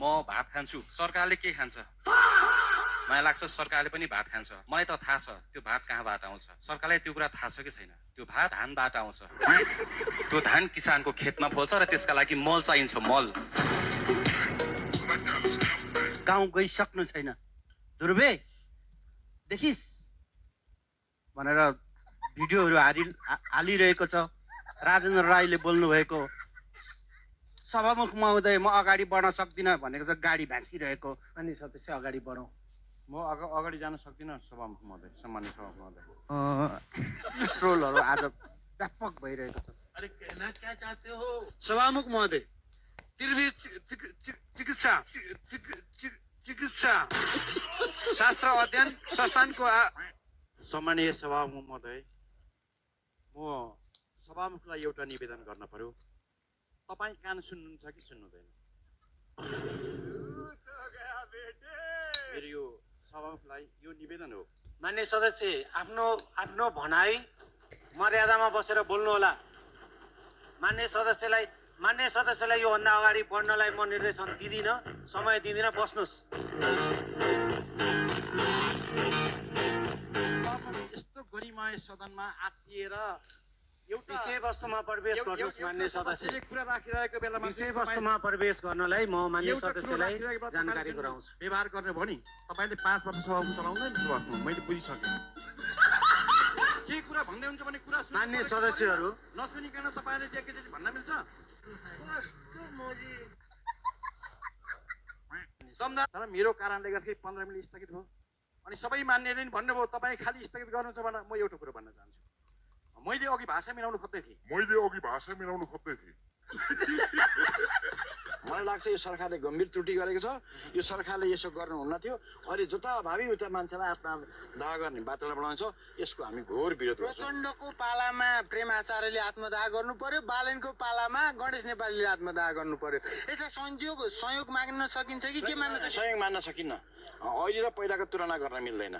म भात खान्छु, सरकारले के खान्छ? मलाई लाग्छ सरकारले पनि भात खान्छ। मलाई त थाहा छ त्यो भात कहाँबाट आउँछ। सरकारलाई त्यो कुरा थाहा छ कि छैन? त्यो भात धानबाट आउँछ। त्यो धान किसानको खेतमा फल्छ र त्यसका लागि मल चाहिन्छ, मल। गाउँ गइसक्नु छैन, ध्रुवे देखिस भनेर भिडियोहरू हालिरहेको छ। राजेन्द्र राईले बोल्नु भएको, सभामुख महोदय म अगाडि बढ्न सक्दिनँ भनेको छ, गाडी भाँसिरहेको। अनि सदस्य अगाडि बढौँ। म अगाडि जान सक्दिनँ सभामुख महोदय, सम्मानित सभामुख महोदय। ट्रोलहरू आज व्यापक भइरहेको छ। अरे कहना क्या चाहते हो? सभामुख महोदय, चिकित्सा शास्त्र अध्ययन संस्थानको सम्मानीय सभामुख महोदय, म सभामुखलाई एउटा निवेदन गर्न पर्यो। तपाईँ कान सुन्नुहुन्छ कि सुन्नुहुँदैन? मेरो यो सभामुखलाई यो निवेदन हो। मान्य सदस्य, आफ्नो भनाइ मर्यादामा बसेर बोल्नु होला। मान्य सदस्यलाई योभन्दा अगाडि बढ्नलाई म निर्देशन दिदिनँ, समय दिदिनँ, बस्नुहोस्। यस्तो गरिमाय सदनमा आत्तिएर एउटा विषयवस्तुमा प्रवेश गर्नुहोस्। मान्य सदस्य, कुरा राखिरहेको बेलामा विषयवस्तुमा प्रवेश गर्नलाई म मान्य सदस्यलाई जानकारी गराउँछु। व्यवहार गर्ने भयो नि। तपाईँले 5 वर्ष सभामुख चलाउँदैन नि, मैले बुझिसकेँ। के कुरा भन्दै हुन्छ भने कुरा मान्य सदस्यहरू, नसुनिकन तपाईँले जे के भन्न मिल्छ? तर मेरो कारणले गर्दाखेरि 15 मिनट स्थगित भयो। अनि सबै मान्यले नि भन्नुभयो तपाईँ खालि स्थगित गर्नुहुन्छ भने म एउटा कुरो भन्न चाहन्छु। मैले अघि भाषा मिलाउनु खोज्दै थिएँ। मलाई लाग्छ यो सरकारले गम्भीर त्रुटि गरेको छ। यो सरकारले यसो गर्नुहुन्न थियो। अहिले जताभावी उता मान्छेलाई आत्मदाह गर्ने वातावरण बनाउँछ। यसको हामी घोर विरोध गर्छौँ। प्रचण्डको पालामा प्रेम आचार्यले आत्मदाह गर्नु पर्यो, बालनको पालामा गणेश नेपालीले आत्मदाह गर्नु पर्यो। यसलाई संयोग माग्न सकिन्छ कि के मान्न सकिन्छ? सहयोग मान्न सकिन्न। अहिले र पहिलाको तुलना गर्न मिल्दैन।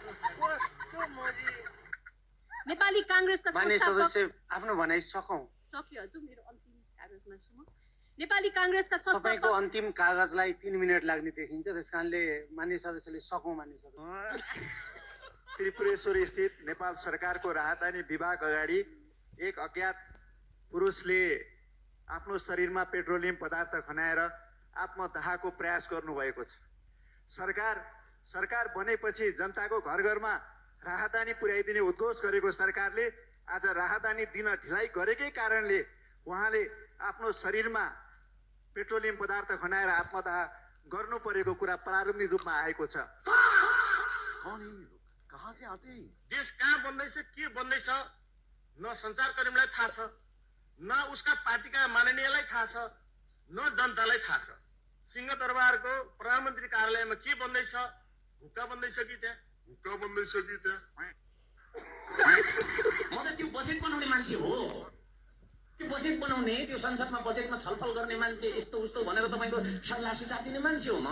नेपाली कांग्रेसका मान्य सदस्य, आफ्नो भनाइ सकौँ। सक्यो हजुर, मेरो अन्तिम कागजमा छु म। नेपाली कांग्रेसका तपाईको अन्तिम कागजलाई 3 मिनेट लाग्ने देखिन्छ, त्यसकारणले मान्य सदस्यले सकौँ। मान्य सदस्य, त्रिपुरेश्वर स्थित नेपाल सरकारको राहदानी विभाग अगाडि एक अज्ञात पुरुषले आफ्नो शरीरमा पेट्रोलियम पदार्थ खनाएर आत्मदाहको प्रयास गर्नुभएको छ। सरकार बनेपछि जनताको घर घरमा राहदानी पुर्याइदिने उद्घोष गरेको सरकारले आज राहदानी दिन ढिलाइ गरेकै कारणले उहाँले आफ्नो शरीरमा पेट्रोलियम पदार्थ खनाएर आत्मदाह गर्नु परेको कुरा प्रारम्भिक रूपमा आएको छ। देश कहाँ बन्दैछ, के बन्दैछ, न सञ्चारकर्मीलाई थाहा छ, न उसका पार्टीका माननीयलाई थाहा छ, न जनतालाई थाहा छ। सिंहदरबारको प्रधानमन्त्री कार्यालयमा के बन्दैछ? हुक्का बन्दैछ कि त्यहाँ? म त त्यो बजेट बनाउने मान्छे हो। त्यो बजेट बनाउने, त्यो संसदमा बजेटमा छलफल गर्ने मान्छे, यस्तो उस्तो भनेर तपाईँको सल्लाह सुझाव दिने मान्छे हो म।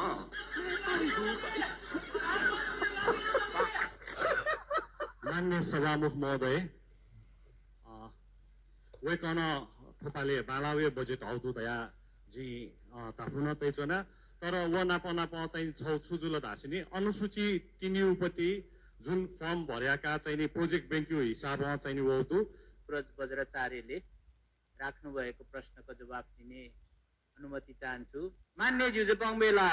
मान्य सभामुख महोदय, वेकन थोपाले बालावे बजेट औदुदया जी ताफुन तैचोना तर व नाप चाहिँ छुजुल धासिने अनुसूची 3 उपति जुन फर्म भर्याका चाहिँ प्रोजेक्ट ब्याङ्कको हिसाबमा चाहिँ वौतु ब्रज बज्राचार्यले राख्नु भएको प्रश्नको जवाब दिने अनुमति चाहन्छु। मान्य जुजे बङ्बेला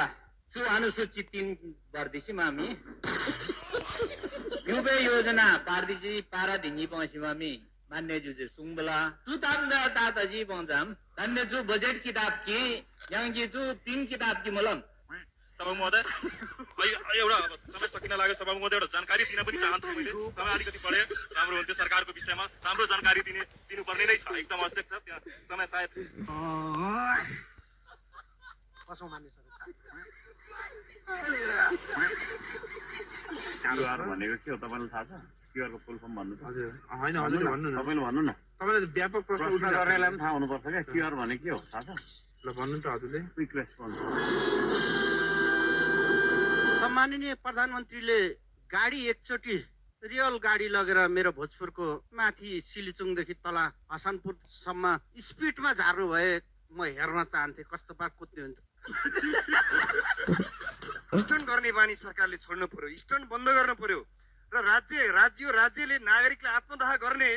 सु अनुसूची 3 भर्दिसी मामी युबे योजना पार्दिसी पारा ढिङ्गी पहुँची मामी मान्य जुजे सुङबला तु तान्दा दादाजी बंजाम धन्य जो बजेट किताब की यहाँ की जो 3 किताब की मलम सभामुख महोदय, एउटा समय सकिन लाग्यो। सभामुख महोदय, एउटा जानकारी दिन पनि चाहन्छु मैले। समय अलिकति बढे राम्रो हुन्थ्यो। सरकारको विषयमा राम्रो जानकारी दिनुपर्ने नै छ, एकदम आवश्यक छ। त्यहाँ समय सायद कसौँ मान्य सदस्य। क्युआर भनेको के हो तपाईँलाई थाहा छ? क्युआर को फुल फर्म भन्नु त? हजुर, हैन हजुर भन्नु न। तपाईले भन्नु न। तपाईले व्यापक प्रश्न गर्नेलाई पनि थाहा हुनुपर्छ क्या क्युआर भने के हो, थाहा छ? ल भन्नु त हजुरले। Quick response. सम्माननीय प्रधानमन्त्रीले गाडी एकचोटि रियल गाडी लगेर मेरो भोजपुरको माथि सिलिचुङदेखि तल हसनपुरसम्म स्पिडमा झार्नु भए म हेर्न चाहन्थे कस्तो पार कुद्ने हुन्छ। स्टन्ट गर्ने बानी सरकारले छोड्नु पर्यो, स्टन्ट बन्द गर्नु पर्यो र राज्यले नागरिकलाई आत्मदाह गर्ने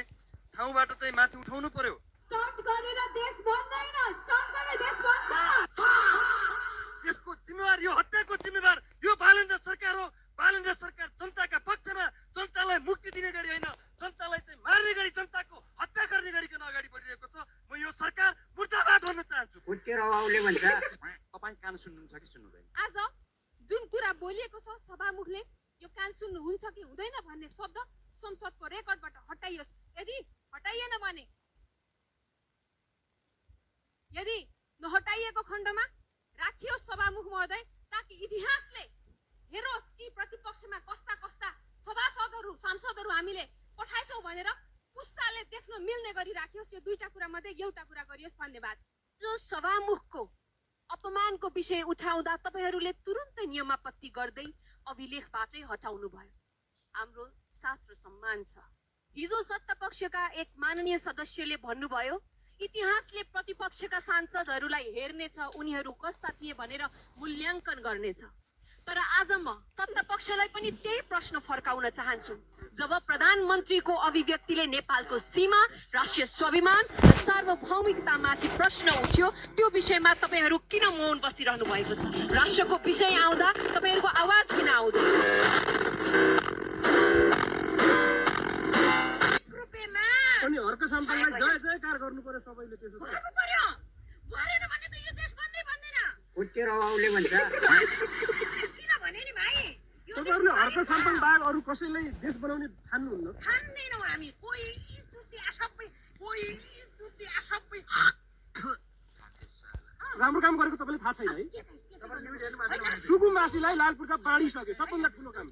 ठाउँबाट चाहिँ माथि उठाउनु पर्यो। स्टन्ट गरेर देश बन्दैन, स्टन्ट गरेर देश बन्छ। यसको जिम्मेवार, यो हत्याको जिम्मेवार यो बालेन्द्र सरकार हो। बालेन्द्र सरकार जनताका पक्षमा, जनतालाई मुक्ति दिने गरी होइन, जनतालाई चाहिँ मार्ने गरी, जनताको हत्या गर्ने गरिकन अगाडि बढिरहेको छ। म यो सरकार मुर्दाबाद भन्न चाहन्छु। उठेर आउले भन्छ। तपाईँ कान सुन्नुहुन्छ कि सुन्नुहुँदैन? आज जुन कुरा बोलिएको छ सभामुखले, यो कान सुन्नुहुन्छ कि हुँदैन भन्ने शब्द संसदको रेकर्डबाट हटाइयोस्। यदि हटाइएन भने, यदि नहटाइएको खण्डमा राखियोस् सभामुख महोदय, ताकि इतिहासले हेरोस् कि प्रतिपक्षमा कस्ता कस्ता सभासदहरू, सांसदहरू हामीले पठाएछौँ भनेर पुस्ताले देख्न मिल्ने गरी राखियोस्। यो दुईटा कुरा मध्ये एउटा कुरा गरियोस्। धन्यवाद। जो सभामुखको अपमानको विषय उठाउँदा तपाईँहरूले तुरुन्तै नियमापत्ति गर्दै अभिलेखबाटै हटाउनु भयो। हाम्रो साथ र सम्मान छ। हिजो सत्तापक्षका एक माननीय सदस्यले भन्नुभयो, इतिहासले प्रतिपक्षका सांसदहरूलाई हेर्नेछ, उनीहरू कस्ता थिए भनेर मूल्याङ्कन गर्नेछ। तर आज म सत्तापक्षलाई पनि त्यही प्रश्न फर्काउन चाहन्छु। जब प्रधानमन्त्रीको अभिव्यक्तिले नेपालको सीमा, राष्ट्रिय स्वाभिमान र सार्वभौमिकतामाथि प्रश्न उठ्यो, त्यो विषयमा तपाईँहरू किन मौन बसिरहनु भएको छ? राष्ट्रको विषय आउँदा तपाईँहरूको आवाज किन आउँदैन? अनि अर्को सम्पन्नलाई जय जयकार गर्नु पर्यो सबैले। त्यसो उठेर आउले भन्छ। तपाईँहरूले अर्को सम्पन्न बाहेक अरू कसैलाई देश बनाउने ठान्नुहुन्न? ठान्दैनौँ हामी। कोही चुतिया सबै, कोही चुतिया सबै। राम्रो काम गरेको तपाईँले थाहा छैन है? सुकुम्बासीलाई लालपुरका बाँडिसके, सबभन्दा ठुलो काम।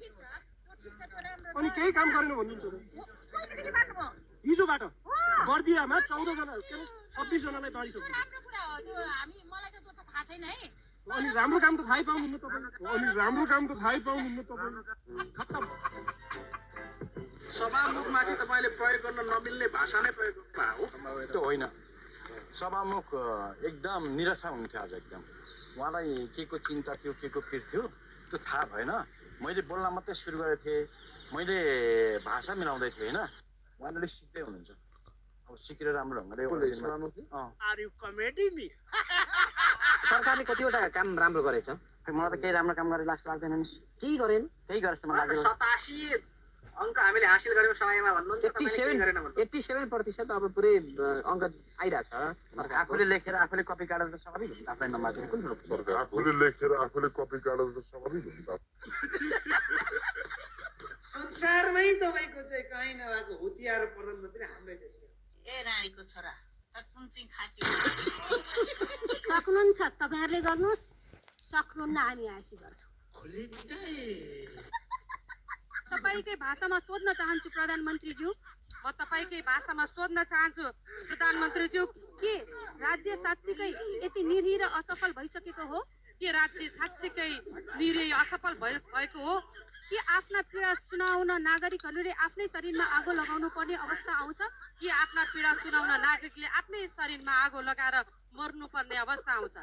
अनि केही काम गरेन भन्नुहुन्छ? हिजोबाट बर्दियामा 14 जना 26 जनालाई बाँडिसक्यो। अनि राम्रो काम त थाहै पाउनुहुन्न तपाईँ। खत्तम। सभामुखमाथि तपाईँले प्रयोग गर्न नमिल्ने भाषा नै प्रयोग गर्नुभएको हो? त्यो होइन, सभामुख एकदम निराशा हुन्थ्यो आज। एकदम उहाँलाई के को चिन्ता थियो, के को पीड थियो त्यो थाहा भएन। मैले बोल्न मात्रै सुरु गरेको थिएँ, मैले भाषा मिलाउँदै थिएँ होइन। उहाँले सिक्दै हुनुहुन्छ, अब सिकेर राम्रो ढङ्गले। सरकारले कतिवटा काम राम्रो गरेछ? मलाई त केही राम्रो काम गरेर लाग्छ लाग्दैन नि। केही गरेन। केही गरेछ मलाई लाग्दैन। 87 अङ्क हामीले हासिल गरेको समयमा भन्नुहुन्छ 87% अब पुरै अङ्क आइरहेछ। आफूले लेखेर आफूले कपी काटेर त स्वाभाविक हुन्छ। आफूलाई नमातेर कुन आफूले लेखेर आफूले कपी काटेर त स्वाभाविक हुन्छ। संसारमै तपाईँको चाहिँ कहीँ नभएको हुतियार प्रधानमन्त्री हाम्रै देशको। ए रानीको छोरा, सक्नुहुन्छ तपाईँहरूले गर्नुहोस्, सक्नुहुन्न हामी आएपछि गर्छौँ। तपाईँकै भाषामा सोध्न चाहन्छु प्रधानमन्त्रीज्यू, म तपाईँकै भाषामा सोध्न चाहन्छु प्रधानमन्त्रीज्यू, के राज्य साँच्चीकै यति निरीह र असफल भइसकेको हो? के राज्य साँच्चीकै निरीह असफल भएको हो कि आफ्ना पीडा सुनाउन नागरिकहरूले आफ्नै शरीरमा आगो लगाउनु पर्ने अवस्था आउँछ? कि आफ्ना पीडा सुनाउन नागरिकले आफ्नै शरीरमा आगो लगाएर मर्नुपर्ने अवस्था आउँछ?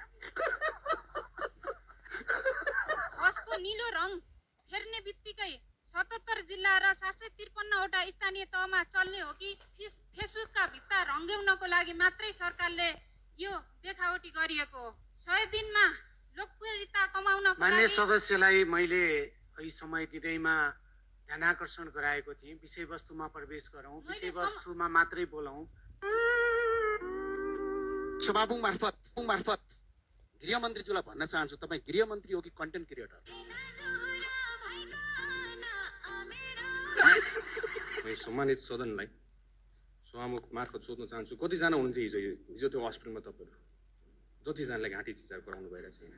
कसको निलो रङ फेर्ने बित्तिकै 77 जिल्ला र 753वटा स्थानीय तहमा चल्ने हो कि फेसबुकका भित्ता रङ्ग्याउनको लागि मात्रै सरकारले यो देखावटी गरिएको हो? 100 दिनमा लोकप्रियता कमाउन मान्य सदस्यलाई मैले यही समय दिँदैमा ध्यानाकर्षण गराएको थिएँ। विषयवस्तुमा प्रवेश गरौँ, विषयवस्तुमा मात्रै बोलौँ। सभामुख मार्फत गृहमन्त्रीज्यूलाई भन्न चाहन्छु, तपाईँ गृहमन्त्री हो कि कन्टेन्ट क्रिएटर? सम्मानित सदनलाई सभामुख मार्फत सोध्न चाहन्छु, कतिजना हुनुहुन्छ हिजो त्यो हस्पिटलमा तपाईँहरू? जतिजनालाई घाँटी चिचार गराउनु भइरहेको छैन।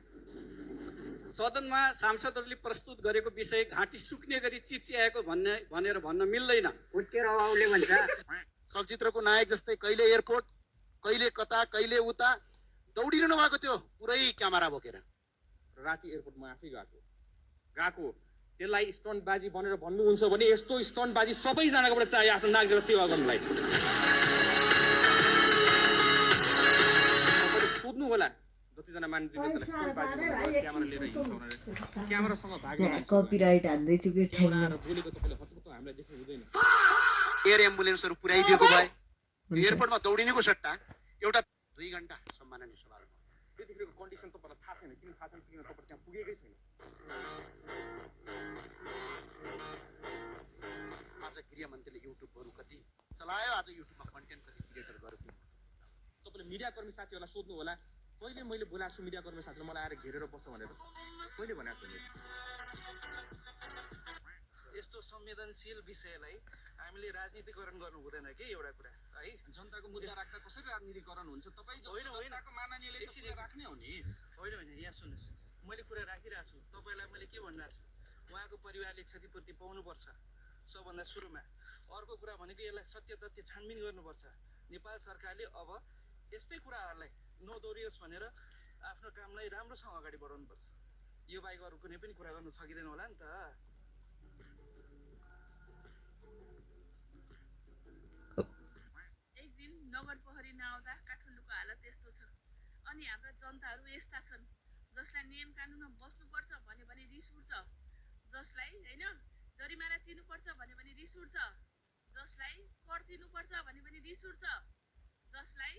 सदनमा सांसदहरूले प्रस्तुत गरेको विषय घाँटी सुक्ने गरी चिच्याएको भनेर भन्न मिल्दैन। उठेर आउले भन्छ। चलचित्रको नायक जस्तै कहिले एयरपोर्ट, कहिले कता, कहिले उता दौडिरहनु भएको थियो पुरै क्यामेरा बोकेर। राति एयरपोर्टमा आफै गएको त्यसलाई स्टन्टबाजी भनेर भन्नुहुन्छ भने यस्तो स्टन्टबाजी सबैजनाकोबाट चाहियो आफ्नो नागरिकको सेवा गर्नलाई। तपाईँले सोध्नु होला जतिजना मान्छे क्यामेरा लिएर हिँड्छ भनेर क्यामेरासँग भाग्ने कपिराइट हान्दैछु कि क्यामेरा आएर बोलेको तपाईँले हतपत्त हामीलाई देख्नु हुँदैन। एयर एम्बुलेन्सहरू पुर्याइदिएको भए एयरपोर्टमा दौडिनेको सट्टा एउटा 2 घण्टा सम्माननीय सभामा त्यतिखेरको कन्डिसन तपाईँलाई थाहा छैन, किन थाहा छैन किन तपाईँ त्यहाँ पुगेकै छैन। आज गृहमन्त्रीले युट्युबहरू कति चलायो, आज युट्युबमा कन्टेन्ट कति क्रिएटर गरेको। तपाईँले मिडियाकर्मी साथीहरूलाई सोध्नु होला, कहिले मैले बोलाएको छु मिडियाकर्मी साथीले मलाई आएर घेरेर बस्छ भनेर कहिले भनेको छु? यस्तो संवेदनशील विषयलाई हामीले राजनीतिकरण गर्नु हुँदैन कि एउटा कुरा है। जनताको मुद्दा राख्दा कसरी राजनीतिकरण हुन्छ? तपाईँ जनताको माननीयले राख्ने हो नि। होइन यहाँ सुन्नुहोस्, मैले कुरा राखिरहेको छु, तपाईँलाई मैले के भनिरहेको छु, उहाँको परिवारले क्षतिपूर्ति पाउनुपर्छ सबभन्दा सुरुमा। अर्को कुरा भनेको यसलाई सत्य तथ्य छानबिन गर्नुपर्छ। नेपाल सरकारले अब यस्तै कुराहरूलाई नदोहोरियोस् भनेर आफ्नो कामलाई राम्रोसँग अगाडि बढाउनुपर्छ। यो बाहेक अरू कुनै पनि कुरा गर्न सकिँदैन होला नि त। एक दिन नगर प्रहरी नआउँदा काठमाडौँको हालत यस्तो छ। अनि हाम्रा जनताहरू यस्ता छन् जसलाई नियम कानुनमा बस्नुपर्छ भन्यो भने रिस उठ्छ, जसलाई होइन जरिमाना तिर्नुपर्छ भन्यो भने रिस उठ्छ, जसलाई कर तिर्नुपर्छ भन्यो भने रिस उठ्छ, जसलाई